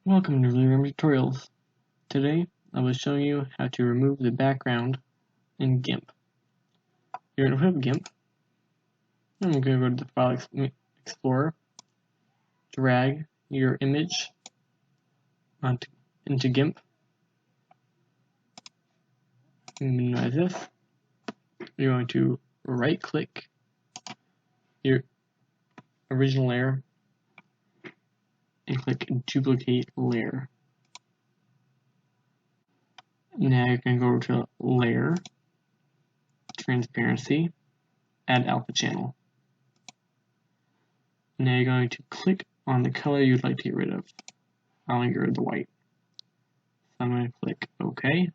Welcome to Remember Tutorials. Today I will show you how to remove the background in Gimp. You're going to open up Gimp. I'm going to go to the File Explorer, drag your image into Gimp, minimize this. You're going to right click your original layer and click duplicate layer. Now you're going to go to layer, transparency, add alpha channel. Now you're going to click on the color you'd like to get rid of. I want to get rid of the white. So I'm going to click OK.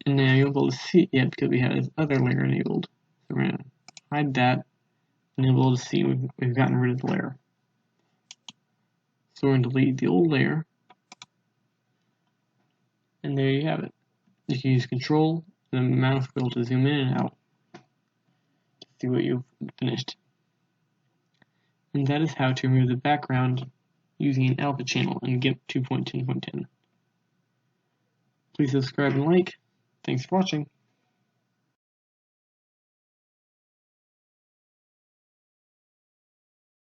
And now you won't be able to see it yet because we have this other layer enabled. So we're going to hide that and you'll be able to see we've gotten rid of the layer. So we're going to delete the old layer. And there you have it. You can use Control and the mouse wheel to zoom in and out to see what you've finished. And that is how to remove the background using an alpha channel in Gimp 2.10.10. Please subscribe and like. Thanks for watching.